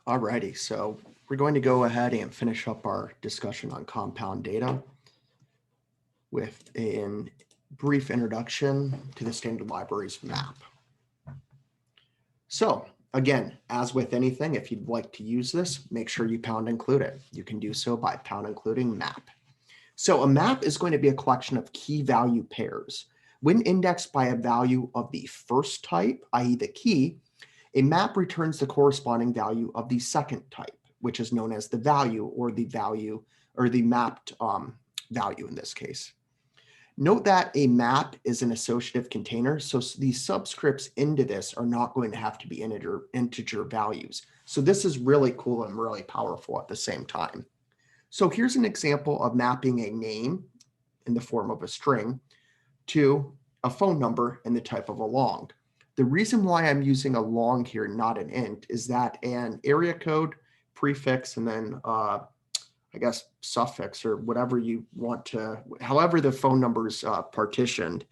Alrighty, so we're going to go ahead and finish up our discussion on compound data with a brief introduction to the standard libraries map. So again, as with anything, if you'd like to use this, make sure you pound include it. You can do so by pound including map. So a map is going to be a collection of key value pairs. When indexed by a value of the first type, i.e. the key, a map returns the corresponding value of the second type, which is known as the value or the mapped value in this case. Note that a map is an associative container, so the subscripts into this are not going to have to be integer values. So this is really cool and really powerful at the same time. So here's an example of mapping a name in the form of a string to a phone number in the type of a long. The reason why I'm using a long here, not an int, is that an area code, prefix, and then I guess suffix or whatever you want to, however the phone number's partitioned,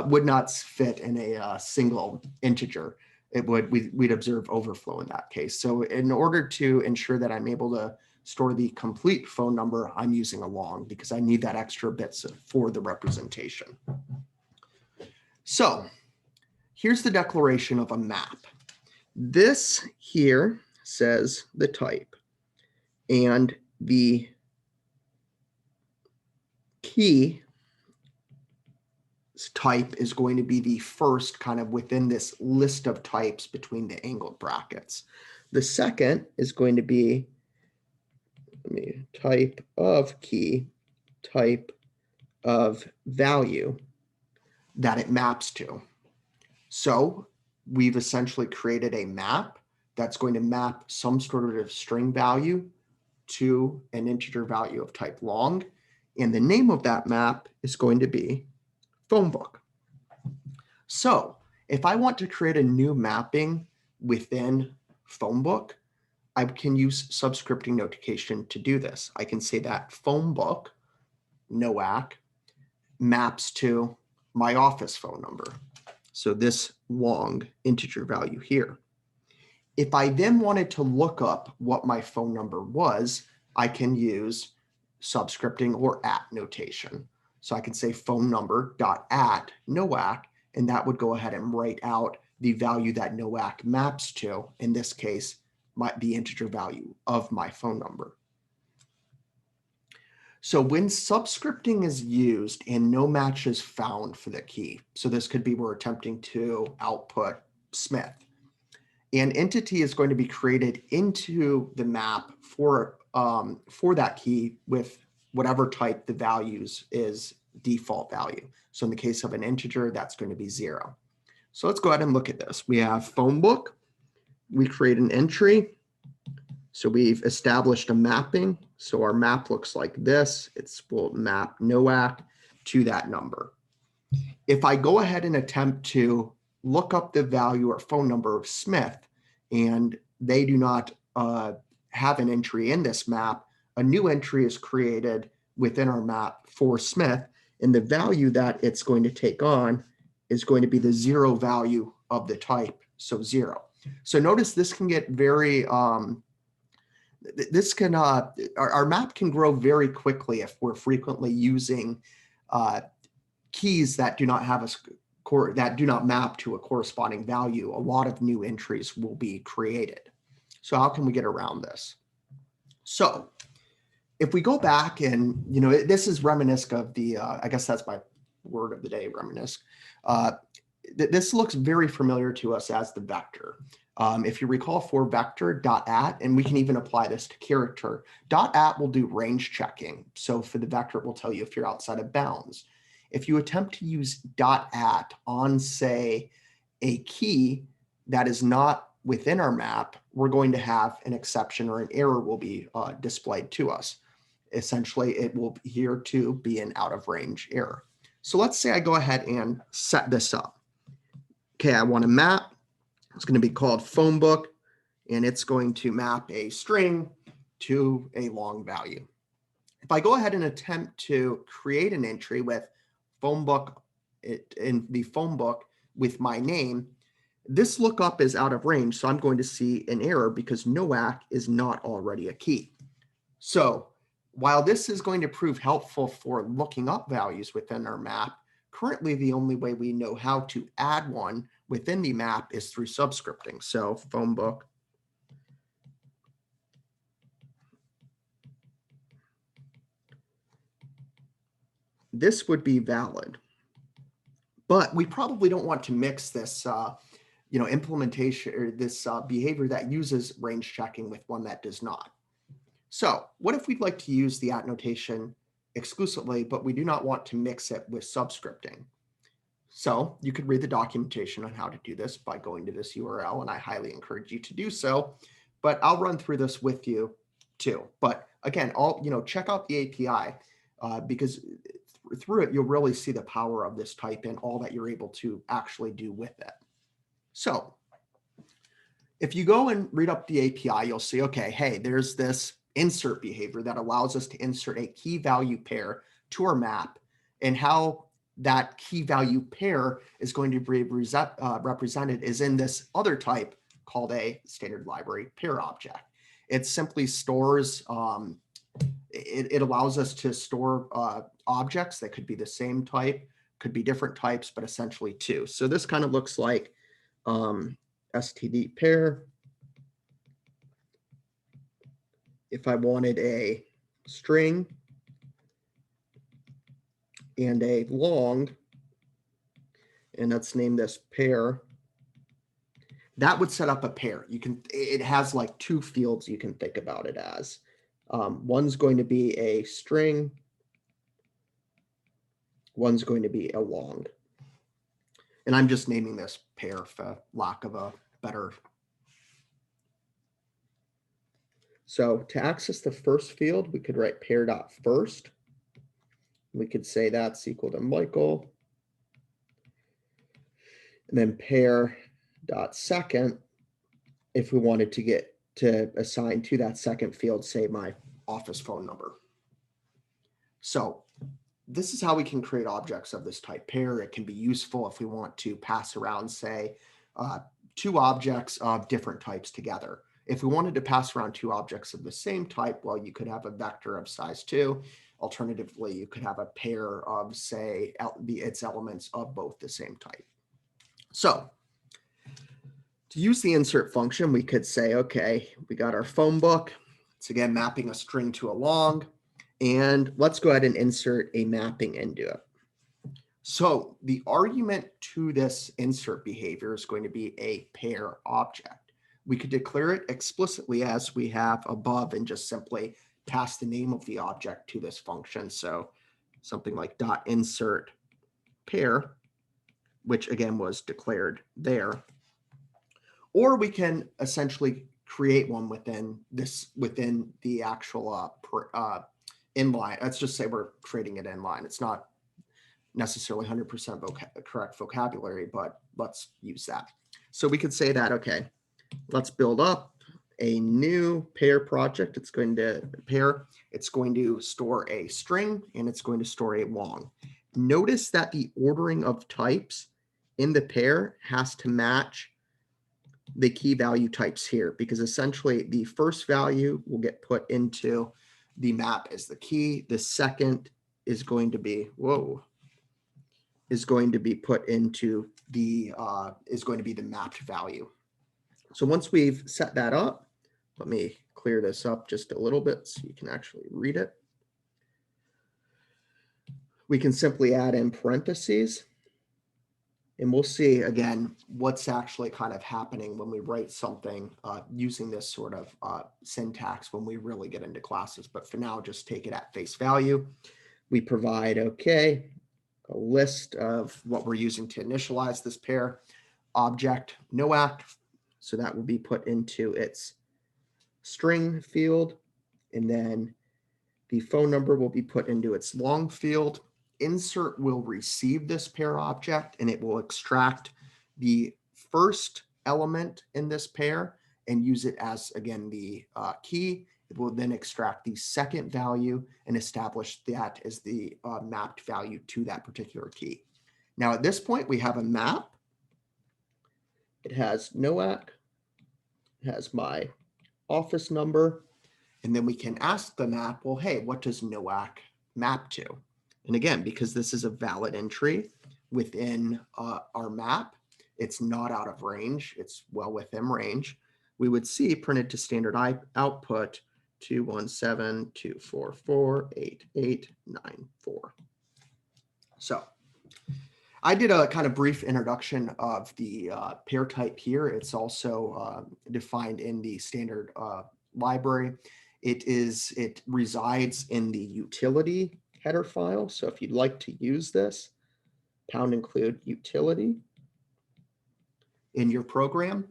would not fit in a single integer. We'd observe overflow in that case. So in order to ensure that I'm able to store the complete phone number, I'm using a long because I need that extra bits for the representation. So here's the declaration of a map. This here says the type, and the key type is going to be the first kind of within this list of types between the angled brackets. The second is going to be type of key, type of value that it maps to. So we've essentially created a map that's going to map some sort of string value to an integer value of type long. And the name of that map is going to be phonebook. So if I want to create a new mapping within phonebook, I can use subscripting notation to do this. I can say that phonebook, NOAC, maps to my office phone number. So this long integer value here. If I then wanted to look up what my phone number was, I can use subscripting or at notation. So I can say phone number dot at NOAC, and that would go ahead and write out the value that NOAC maps to, in this case, the integer value of my phone number. So when subscripting is used and no match is found for the key, so this could be we're attempting to output Smith, an entity is going to be created into the map for that key with whatever type the values is default value. So in the case of an integer, that's going to be 0. So let's go ahead and look at this. We have phonebook. We create an entry. So we've established a mapping. So our map looks like this. We'll map NOAC to that number. If I go ahead and attempt to look up the value or phone number of Smith, and they do not have an entry in this map, a new entry is created within our map for Smith, and the value that it's going to take on is going to be the 0 value of the type, so 0. So notice this can get very, our map can grow very quickly if we're frequently using keys that do not have that do not map to a corresponding value. A lot of new entries will be created. So how can we get around this? So if we go back and, this is reminiscent of the, I guess that's my word of the day, reminiscent. This looks very familiar to us as the vector. If you recall for vector, .at, and we can even apply this to character, .at will do range checking. So for the vector, it will tell you if you're outside of bounds. If you attempt to use .at on, say, a key that is not within our map, we're going to have an exception or an error will be displayed to us. Essentially, it will here to be an out of range error. So let's say I go ahead and set this up. Okay, I want a map. It's going to be called phonebook, and it's going to map a string to a long value. If I go ahead and attempt to create an entry with phonebook in the phonebook with my name, This lookup is out of range, so I'm going to see an error because NOAC is not already a key. So while this is going to prove helpful for looking up values within our map, currently the only way we know how to add one within the map is through subscripting. So phonebook this would be valid, but we probably don't want to mix this implementation or this behavior that uses range checking with one that does not. So what if we'd like to use the at notation exclusively, but we do not want to mix it with subscripting? So you could read the documentation on how to do this by going to this URL, and I highly encourage you to do so, but I'll run through this with you too. But again, check out the API because through it, you'll really see the power of this type and all that you're able to actually do with it. So if you go and read up the API, you'll see, okay, hey, there's this insert behavior that allows us to insert a key value pair to our map, and how that key value pair is going to be represented is in this other type called a standard library pair object. It simply stores, it allows us to store objects that could be the same type, could be different types, but essentially two. So this kind of looks like std pair. If I wanted a string and a long, and let's name this pair, that would set up a pair. It has like two fields you can think about it as. One's going to be a string, one's going to be a long. And I'm just naming this pair for lack of a better. So to access the first field, we could write pair.first. We could say that's equal to Michael. And then pair.second, if we wanted to get to assign to that second field, say my office phone number. So this is how we can create objects of this type pair. It can be useful if we want to pass around, say, two objects of different types together. If we wanted to pass around two objects of the same type, well, you could have a vector of size 2. Alternatively, you could have a pair of, say, its elements of both the same type. So to use the insert function, we could say, okay, we got our phone book. It's again mapping a string to a long. And let's go ahead and insert a mapping into it. So the argument to this insert behavior is going to be a pair object. We could declare it explicitly as we have above and just simply pass the name of the object to this function. So something like .insert pair, which again was declared there. Or we can essentially create one within the actual inline. Let's just say we're creating it inline. It's not necessarily 100% correct vocabulary, but let's use that. So we could say that, okay, let's build up a new pair project. It's going to store a string and it's going to store a long. Notice that the ordering of types in the pair has to match the key value types here, because essentially the first value will get put into the map as the key. The second is going to be, put into the, the mapped value. So once we've set that up, let me clear this up just a little bit so you can actually read it. We can simply add in parentheses, and we'll see again what's actually kind of happening when we write something using this sort of syntax when we really get into classes. But for now, just take it at face value. We provide, okay, a list of what we're using to initialize this pair object, NOAC. So that will be put into its string field, and then the phone number will be put into its long field. Insert will receive this pair object and it will extract the first element in this pair and use it as, again, the key. It will then extract the second value and establish that as the mapped value to that particular key. Now, at this point, we have a map. It has NOAC, it has my office number, and then we can ask the map, well, hey, what does NOAC map to? And again, because this is a valid entry within our map, it's not out of range, it's well within range. We would see printed to standard output 217.244.8894. So I did a kind of brief introduction of the pair type here. It's also defined in the standard library. It resides in the utility header file. So if you'd like to use this, #include utility in your program.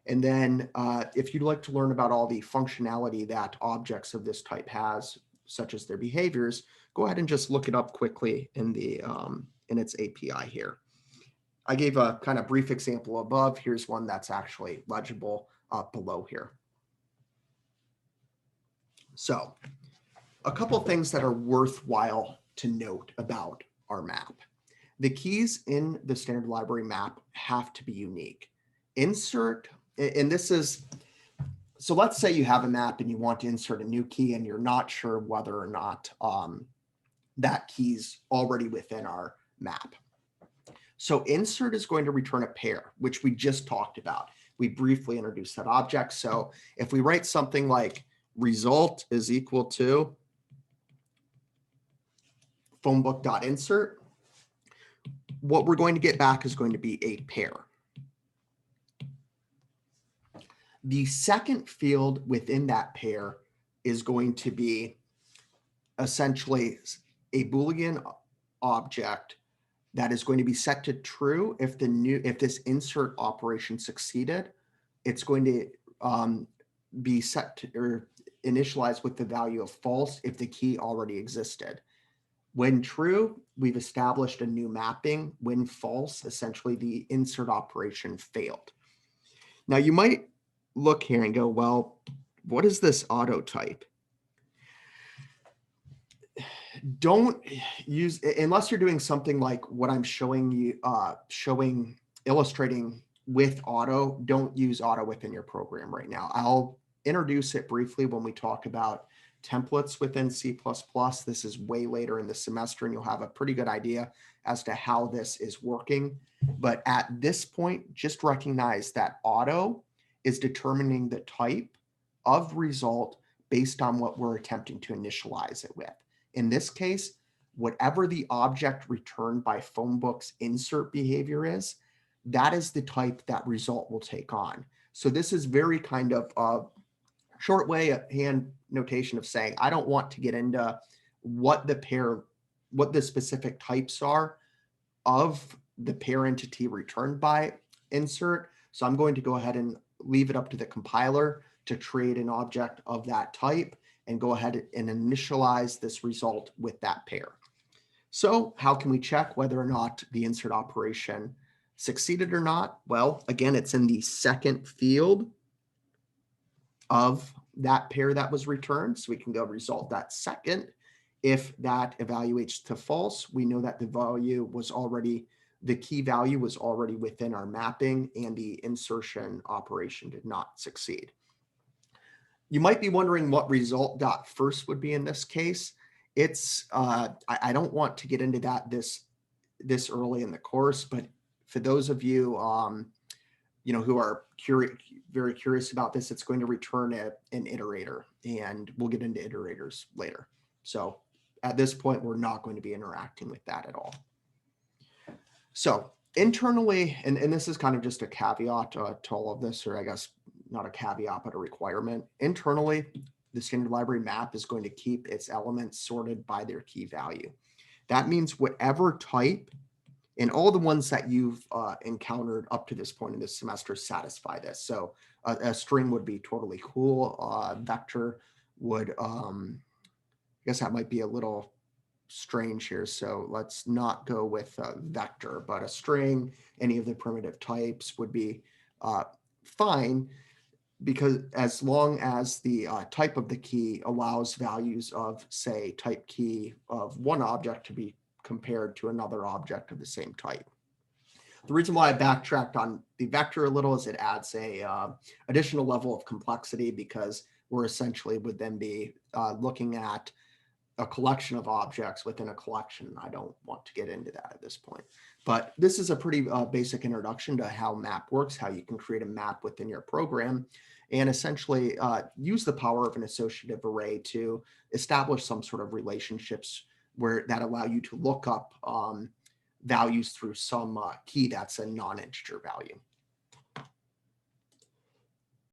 And then if you'd like to learn about all the functionality that objects of this type has, such as their behaviors, go ahead and just look it up quickly in the in its API here. I gave a kind of brief example above. Here's one that's actually legible below here. So a couple things that are worthwhile to note about our map. The keys in the standard library map have to be unique. Insert, and this is, so let's say you have a map and you want to insert a new key and you're not sure whether or not that key's already within our map. So insert is going to return a pair, which we just talked about. We briefly introduced that object. So if we write something like result is equal to phonebook.insert, what we're going to get back is going to be a pair. The second field within that pair is going to be essentially a Boolean object that is going to be set to true if this insert operation succeeded. It's going to be set to, or initialized with the value of false if the key already existed. When true, we've established a new mapping. When false, essentially the insert operation failed. Now you might look here and go, well, what is this auto type? Don't use, unless you're doing something like what I'm showing you, illustrating with auto, don't use auto within your program right now. I'll introduce it briefly when we talk about templates within C++. This is way later in the semester, and you'll have a pretty good idea as to how this is working. But at this point, just recognize that auto is determining the type of result based on what we're attempting to initialize it with. In this case, whatever the object returned by phonebook's insert behavior is, that is the type that result will take on. So this is very kind of a short way of hand notation of saying, I don't want to get into what the specific types are of the pair entity returned by insert. So I'm going to go ahead and leave it up to the compiler to create an object of that type and go ahead and initialize this result with that pair. So how can we check whether or not the insert operation succeeded or not? Well, again, it's in the second field of that pair that was returned. So we can go result that second. If that evaluates to false, we know that the key value was already within our mapping and the insertion operation did not succeed. You might be wondering what result.first would be in this case. It's I don't want to get into that this early in the course, but for those of you who are very curious about this, it's going to return an iterator, and we'll get into iterators later. So at this point, we're not going to be interacting with that at all. So internally, and this is kind of just a caveat to all of this, or I guess not a caveat, but a requirement. Internally, the standard library map is going to keep its elements sorted by their key value. That means whatever type, and all the ones that you've encountered up to this point in this semester satisfy this. So a string would be totally cool. Vector would, I guess that might be a little strange here. So let's not go with vector, but a string, any of the primitive types would be fine, because as long as the type of the key allows values of, say, type key of one object to be compared to another object of the same type. The reason why I backtracked on the vector a little is it adds a additional level of complexity, because we're essentially would then be looking at a collection of objects within a collection. I don't want to get into that at this point, but this is a pretty basic introduction to how map works, how you can create a map within your program, and essentially use the power of an associative array to establish some sort of relationships where that allow you to look up values through some key that's a non-integer value.